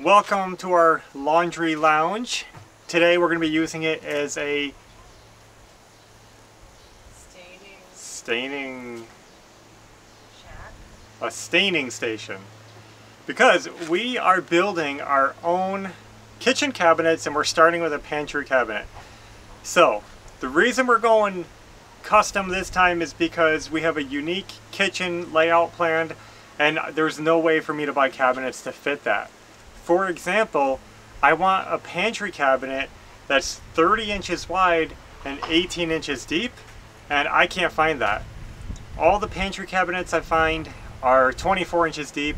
Welcome to our laundry lounge. Today we're going to be using it as a staining station because we are building our own kitchen cabinets and we're starting with a pantry cabinet. So the reason we're going custom this time is because we have a unique kitchen layout planned and there's no way for me to buy cabinets to fit that. For example, I want a pantry cabinet that's 30 inches wide and 18 inches deep, and I can't find that. All the pantry cabinets I find are 24 inches deep,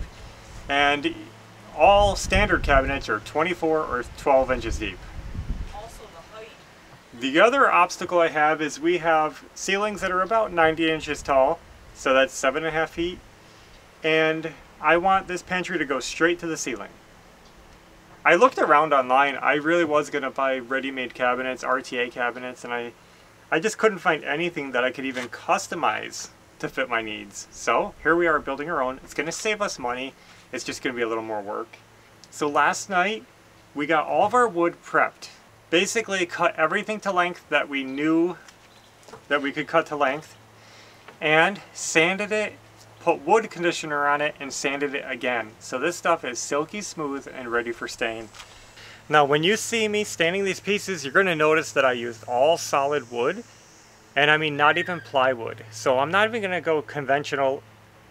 and all standard cabinets are 24 or 12 inches deep. Also the height. The other obstacle I have is we have ceilings that are about 90 inches tall, so that's 7.5 feet, and I want this pantry to go straight to the ceiling. I looked around online. I really was going to buy ready-made cabinets, RTA cabinets, and I just couldn't find anything that I could even customize to fit my needs. So here we are building our own. It's going to save us money. It's just going to be a little more work. So last night we got all of our wood prepped. Basically cut everything to length that we knew that we could cut to length, and sanded it, put wood conditioner on it, and sanded it again. So this stuff is silky smooth and ready for stain. Now when you see me staining these pieces, you're going to notice that I used all solid wood, and I mean not even plywood. So I'm not even going to go conventional.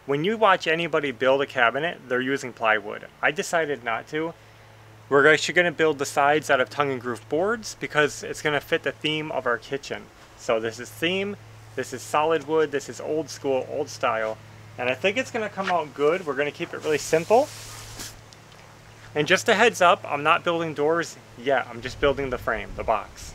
When you watch anybody build a cabinet, they're using plywood. I decided not to. We're actually going to build the sides out of tongue and groove boards because it's going to fit the theme of our kitchen. So this is theme, this is solid wood, this is old school, old style. And I think it's going to come out good. We're going to keep it really simple. And just a heads up, I'm not building doors yet. I'm just building the frame, the box.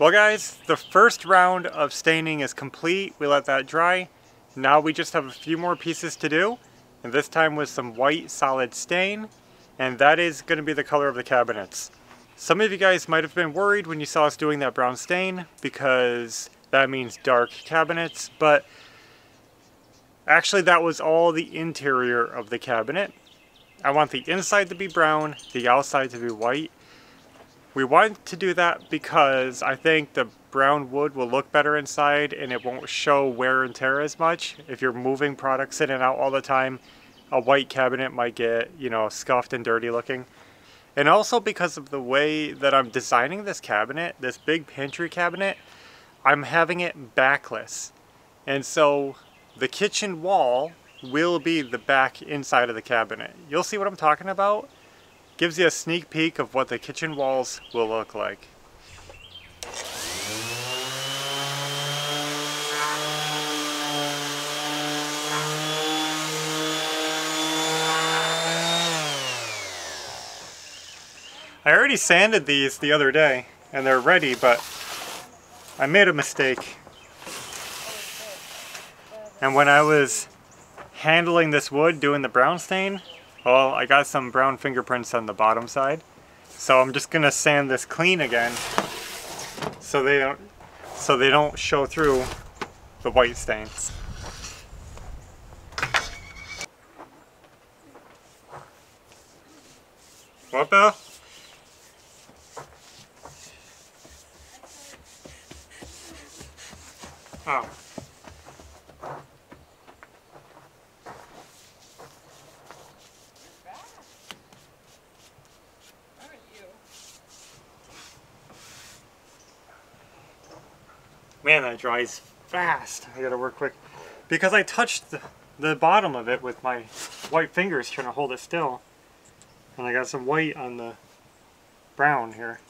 Well guys, the first round of staining is complete. We let that dry. Now we just have a few more pieces to do. And this time with some white solid stain. And that is going to be the color of the cabinets. Some of you guys might have been worried when you saw us doing that brown stain because that means dark cabinets. But actually that was all the interior of the cabinet. I want the inside to be brown, the outside to be white. We want to do that because I think the brown wood will look better inside and it won't show wear and tear as much. If you're moving products in and out all the time, a white cabinet might get, you know, scuffed and dirty looking. And also because of the way that I'm designing this cabinet, this big pantry cabinet, I'm having it backless. And so the kitchen wall will be the back inside of the cabinet. You'll see what I'm talking about. Gives you a sneak peek of what the kitchen walls will look like. I already sanded these the other day and they're ready, but I made a mistake. And when I was handling this wood, doing the brown stain, well, I got some brown fingerprints on the bottom side. So I'm just gonna sand this clean again so they don't show through the white stains. What, Bill? Oh. Man, that dries fast. I gotta work quick. Because I touched the bottom of it with my white fingers trying to hold it still. And I got some white on the brown here.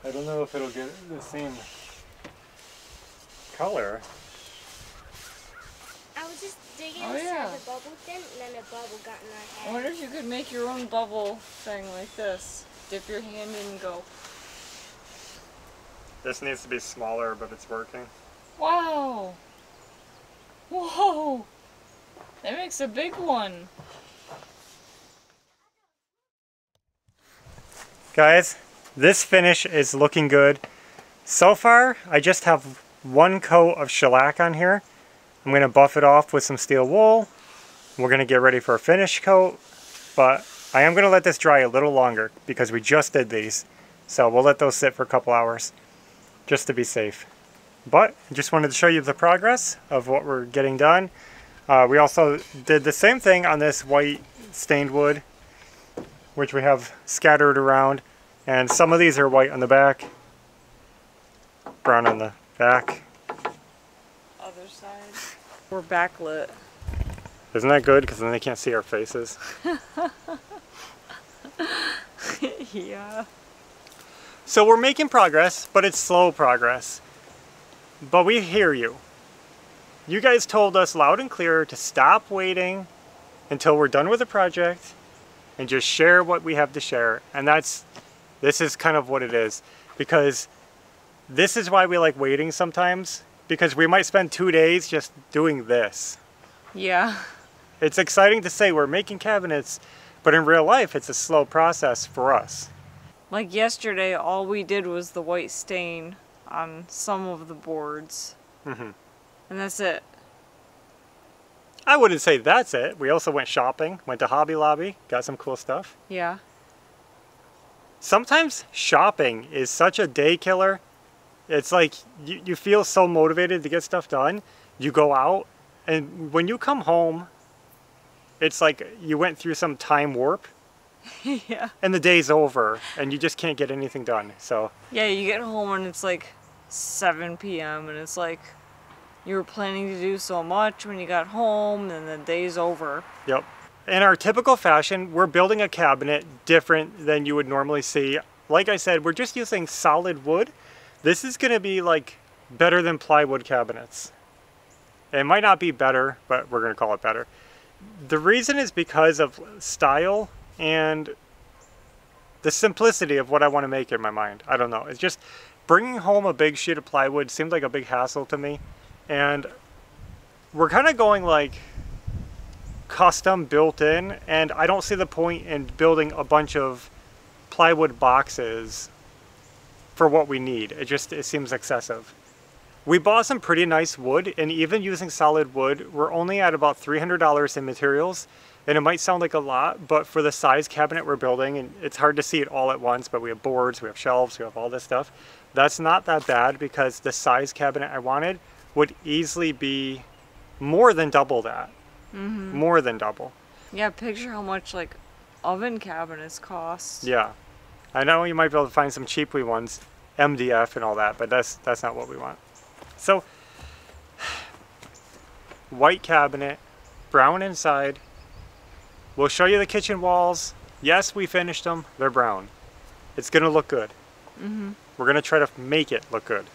I don't know if it'll get the same color. I was just digging inside the bubble thing, and then a bubble got in our head. I wonder if you could make your own bubble thing like this. Dip your hand in and go. This needs to be smaller, but it's working. Wow! Whoa! That makes a big one. Guys, this finish is looking good. So far, I just have one coat of shellac on here. I'm going to buff it off with some steel wool. We're going to get ready for a finish coat, but I am going to let this dry a little longer because we just did these. So we'll let those sit for a couple hours just to be safe. But I just wanted to show you the progress of what we're getting done. We also did the same thing on this white stained wood, which we have scattered around. And some of these are white on the back, brown on the back. Other side. We're backlit. Isn't that good? Because then they can't see our faces. Yeah. So we're making progress, but it's slow progress. But we hear you. You guys told us loud and clear to stop waiting until we're done with the project and just share what we have to share. And this is kind of what it is. Because this is why we like waiting sometimes. Because we might spend 2 days just doing this. Yeah. It's exciting to say we're making cabinets, but in real life it's a slow process for us. Like yesterday, all we did was the white stain on some of the boards. Mm-hmm. And that's it. I wouldn't say that's it. We also went shopping, went to Hobby Lobby, got some cool stuff. Yeah. Sometimes shopping is such a day killer. It's like you feel so motivated to get stuff done. You go out and when you come home, it's like you went through some time warp. Yeah. And the day's over and you just can't get anything done. So yeah, you get home and it's like 7 p.m. and it's like you were planning to do so much when you got home and the day's over. Yep. In our typical fashion, we're building a cabinet different than you would normally see. Like I said, we're just using solid wood. This is going to be like better than plywood cabinets. It might not be better, but we're going to call it better. The reason is because of style and the simplicity of what I want to make in my mind. I don't know. It's just bringing home a big sheet of plywood seemed like a big hassle to me. And we're kind of going like custom built in, and I don't see the point in building a bunch of plywood boxes for what we need. It seems excessive. We bought some pretty nice wood, and even using solid wood, we're only at about $300 in materials. And it might sound like a lot, but for the size cabinet we're building, and it's hard to see it all at once, but we have boards, we have shelves, we have all this stuff. That's not that bad because the size cabinet I wanted would easily be more than double that. Mm-hmm. More than double. Yeah, picture how much like oven cabinets cost. Yeah. I know you might be able to find some cheaply ones, MDF and all that, but that's not what we want. So, white cabinet, brown inside. We'll show you the kitchen walls. Yes, we finished them. They're brown. It's gonna look good. Mm-hmm. We're gonna try to make it look good.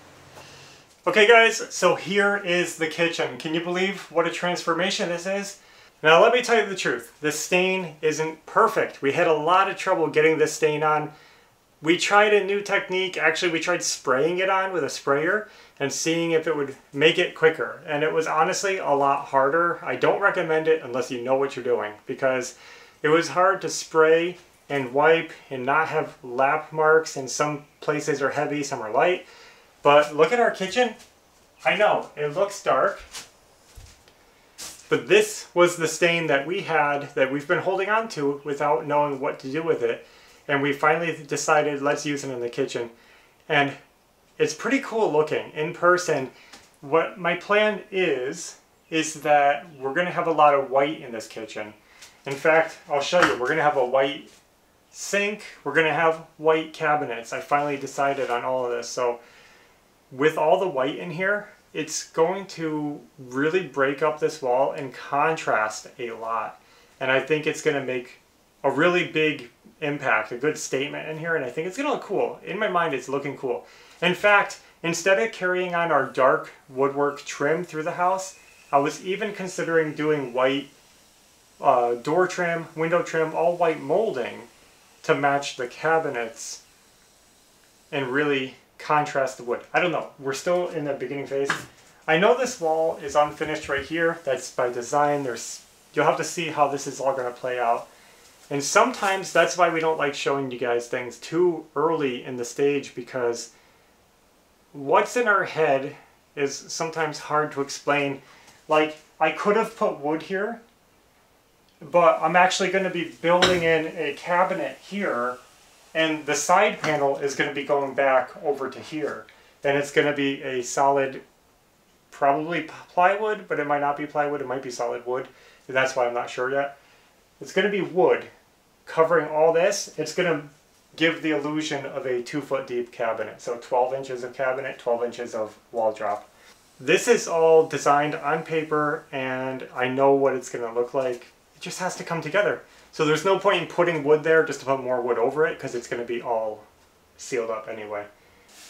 Okay guys, so here is the kitchen. Can you believe what a transformation this is? Now let me tell you the truth. The stain isn't perfect. We had a lot of trouble getting this stain on. We tried a new technique. Actually, we tried spraying it on with a sprayer and seeing if it would make it quicker. And it was honestly a lot harder. I don't recommend it unless you know what you're doing, because it was hard to spray and wipe and not have lap marks, and some places are heavy, some are light. But look at our kitchen. I know, it looks dark. But this was the stain that we had that we've been holding on to without knowing what to do with it. And we finally decided, let's use it in the kitchen. And it's pretty cool looking in person. What my plan is that we're gonna have a lot of white in this kitchen. In fact, I'll show you, we're gonna have a white sink, we're gonna have white cabinets. I finally decided on all of this. So with all the white in here, it's going to really break up this wall and contrast a lot. And I think it's gonna make a really big impact, a good statement in here, and I think it's gonna look cool. In my mind, it's looking cool. In fact, instead of carrying on our dark woodwork trim through the house, I was even considering doing white door trim, window trim, all white molding to match the cabinets and really contrast the wood. I don't know, we're still in the beginning phase. I know this wall is unfinished right here. That's by design. You'll have to see how this is all gonna play out. And sometimes that's why we don't like showing you guys things too early in the stage, because what's in our head is sometimes hard to explain. Like, I could have put wood here, but I'm actually going to be building in a cabinet here, and the side panel is going to be going back over to here. And it's going to be a solid, probably plywood, but it might not be plywood, it might be solid wood. That's why I'm not sure yet. It's going to be wood covering all this. It's going to give the illusion of a 2-foot deep cabinet. So 12 inches of cabinet, 12 inches of wall drop. This is all designed on paper, and I know what it's going to look like. It just has to come together. So there's no point in putting wood there just to put more wood over it, because it's going to be all sealed up anyway.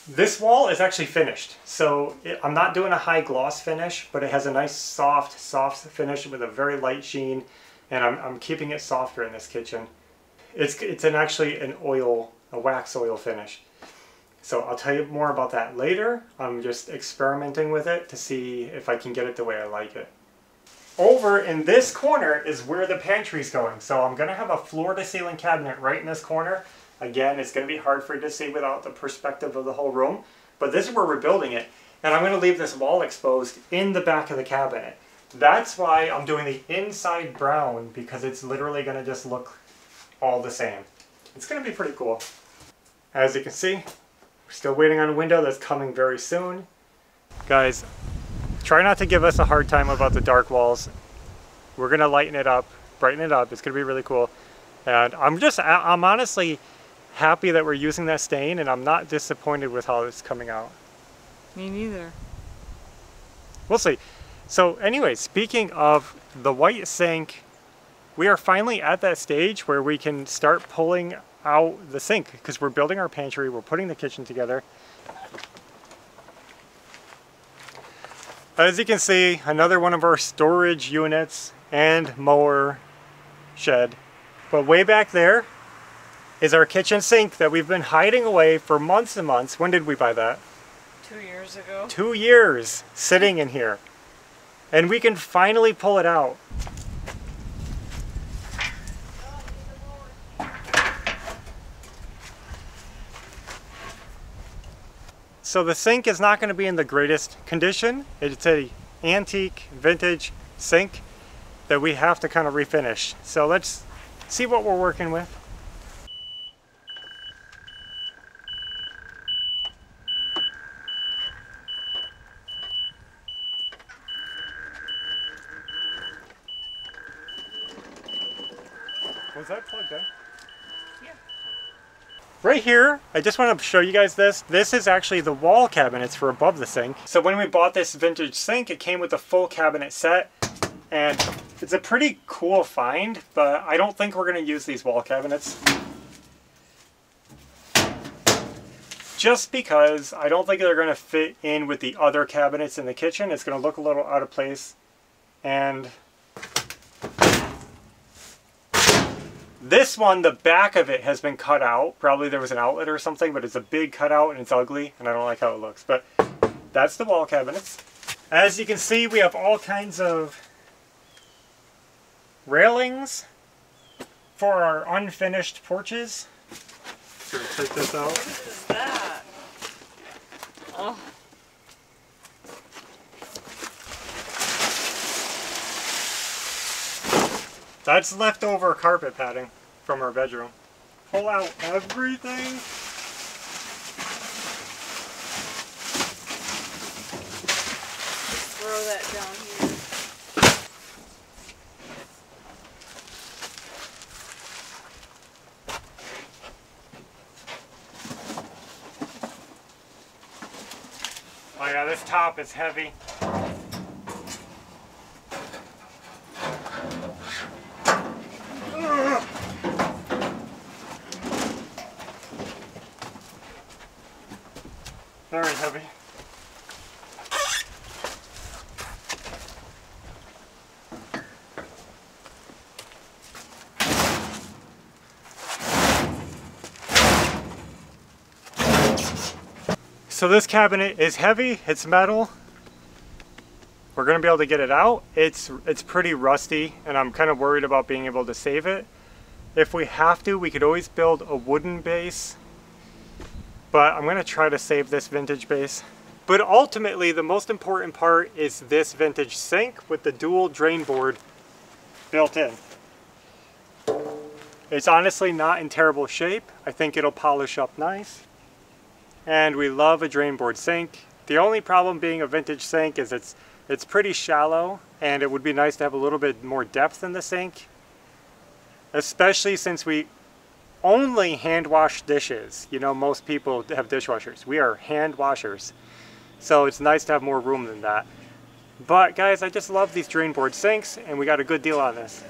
This wall is actually finished. So I'm not doing a high gloss finish, but it has a nice soft finish with a very light sheen, and I'm keeping it softer in this kitchen. It's actually a wax oil finish. So I'll tell you more about that later. I'm just experimenting with it to see if I can get it the way I like it. Over in this corner is where the pantry's going. So I'm going to have a floor-to-ceiling cabinet right in this corner. Again, it's going to be hard for you to see without the perspective of the whole room. But this is where we're building it. And I'm going to leave this wall exposed in the back of the cabinet. That's why I'm doing the inside brown, because it's literally going to just look all the same. It's going to be pretty cool. As you can see, we're still waiting on a window that's coming very soon. Guys, try not to give us a hard time about the dark walls. We're going to lighten it up, brighten it up. It's going to be really cool. And I'm honestly happy that we're using that stain, and I'm not disappointed with how it's coming out. Me neither. We'll see. So anyway, speaking of the white sink, we are finally at that stage where we can start pulling out the sink, because we're building our pantry, we're putting the kitchen together. As you can see, another one of our storage units. and mower shed. But way back there is our kitchen sink that we've been hiding away for months and months. When did we buy that? 2 years ago. 2 years sitting in here. And we can finally pull it out. So the sink is not going to be in the greatest condition. It's an antique vintage sink that we have to kind of refinish. So let's see what we're working with. Was that plugged in? Yeah. Right here, I just want to show you guys this. This is actually the wall cabinets for above the sink. So when we bought this vintage sink, it came with a full cabinet set. And it's a pretty cool find, but I don't think we're going to use these wall cabinets. Just because I don't think they're going to fit in with the other cabinets in the kitchen. It's going to look a little out of place. And this one, the back of it has been cut out. Probably there was an outlet or something, but it's a big cutout and it's ugly and I don't like how it looks. But that's the wall cabinets. As you can see, we have all kinds of railings for our unfinished porches. Sure, check this out. What is that? Oh. That's leftover carpet padding from our bedroom. Pull out everything. Just throw that down here. Oh yeah, this top is heavy. Very heavy. So this cabinet is heavy, it's metal. We're gonna be able to get it out. It's pretty rusty and I'm kind of worried about being able to save it. If we have to, we could always build a wooden base, but I'm gonna try to save this vintage base. But ultimately, the most important part is this vintage sink with the dual drain board built in. It's honestly not in terrible shape. I think it'll polish up nice. And we love a drain board sink. The only problem being a vintage sink is it's pretty shallow and it would be nice to have a little bit more depth in the sink. Especially since we only hand wash dishes. You know, most people have dishwashers. We are hand washers. So it's nice to have more room than that. But guys, I just love these drain board sinks and we got a good deal on this.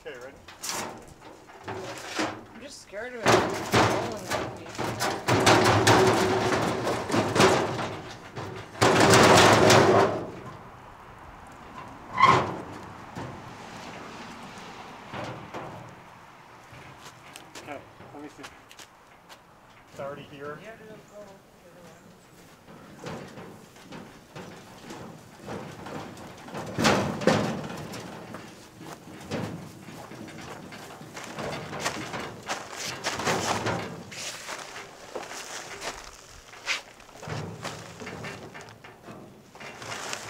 Okay, ready? I'm just scared of it falling on me. Okay, let me see. It's already here.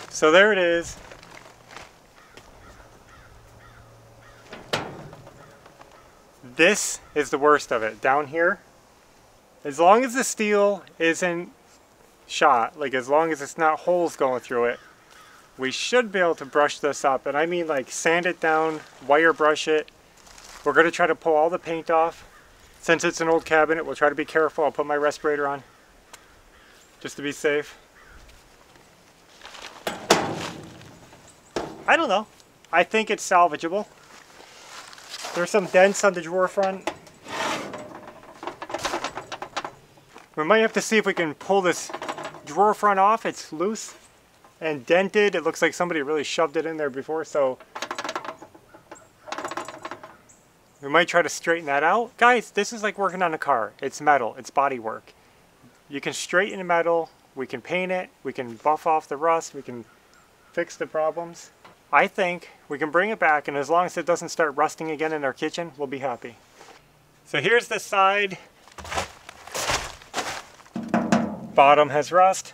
So there it is. This is the worst of it. Down here, as long as the steel isn't shot, like as long as it's not holes going through it, we should be able to brush this up. And I mean like sand it down, wire brush it. We're going to try to pull all the paint off. Since it's an old cabinet, we'll try to be careful. I'll put my respirator on just to be safe. I don't know. I think it's salvageable. There's some dents on the drawer front. We might have to see if we can pull this drawer front off. It's loose and dented. It looks like somebody really shoved it in there before, so We might try to straighten that out. Guys, this is like working on a car. It's metal, it's body work. You can straighten metal, we can paint it, we can buff off the rust, we can fix the problems. I think we can bring it back, and as long as it doesn't start rusting again in our kitchen, we'll be happy. So here's the side. Bottom has rust,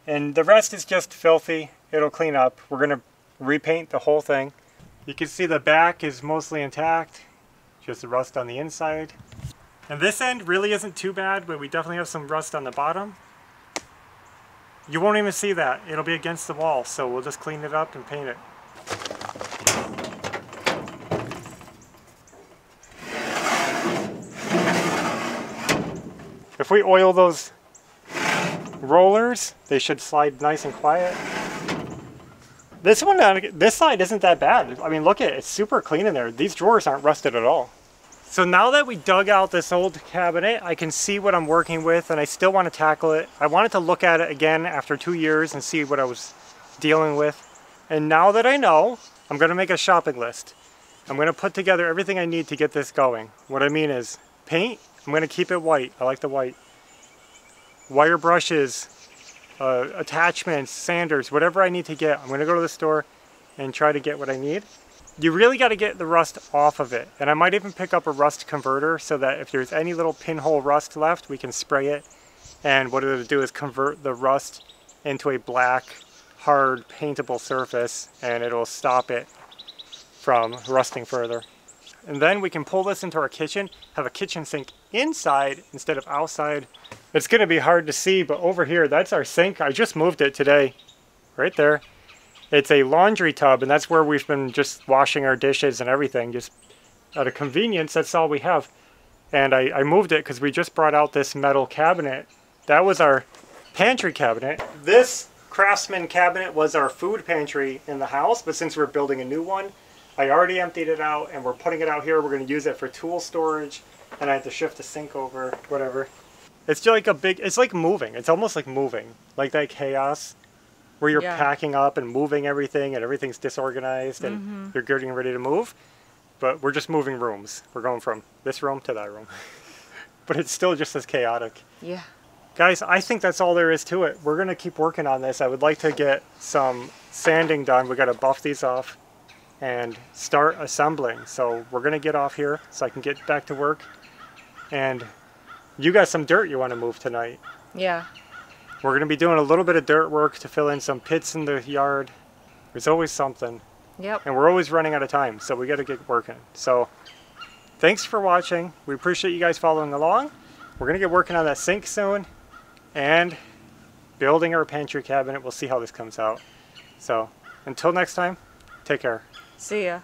and the rest is just filthy. It'll clean up. We're gonna repaint the whole thing. You can see the back is mostly intact, just the rust on the inside. And this end really isn't too bad, but we definitely have some rust on the bottom. You won't even see that. It'll be against the wall, so we'll just clean it up and paint it. If we oil those rollers, they should slide nice and quiet. This one, this side isn't that bad. I mean, look at it, it's super clean in there. These drawers aren't rusted at all. So now that we dug out this old cabinet, I can see what I'm working with, and I still want to tackle it. I wanted to look at it again after 2 years and see what I was dealing with. And now that I know, I'm going to make a shopping list. I'm going to put together everything I need to get this going. What I mean is paint, I'm going to keep it white. I like the white. Wire brushes, attachments, sanders, whatever I need to get. I'm going to go to the store and try to get what I need. You really got to get the rust off of it. And I might even pick up a rust converter so that if there's any little pinhole rust left, we can spray it. And what it'll do is convert the rust into a black, hard, paintable surface, and it'll stop it from rusting further. And then we can pull this into our kitchen, have a kitchen sink inside instead of outside. It's going to be hard to see, but over here, that's our sink. I just moved it today, right there. It's a laundry tub, and that's where we've been just washing our dishes and everything. Just out of convenience, that's all we have. And I moved it because we just brought out this metal cabinet. That was our pantry cabinet. This Craftsman cabinet was our food pantry in the house, but since we're building a new one, I already emptied it out, and we're putting it out here. We're going to use it for tool storage, and I had to shift the sink over, whatever. It's just like a big, it's like moving. It's almost like moving, like that chaos where you're packing up and moving everything and everything's disorganized and you're getting ready to move. But we're just moving rooms. We're going from this room to that room. But it's still just as chaotic. Yeah. Guys, I think that's all there is to it. We're going to keep working on this. I would like to get some sanding done. We got to buff these off and start assembling. So we're going to get off here so I can get back to work. And you got some dirt you want to move tonight. Yeah. We're going to be doing a little bit of dirt work to fill in some pits in the yard. There's always something. Yep. And we're always running out of time, so we got to get working. So thanks for watching. We appreciate you guys following along. We're going to get working on that sink soon and building our pantry cabinet. We'll see how this comes out. So until next time, take care. See ya.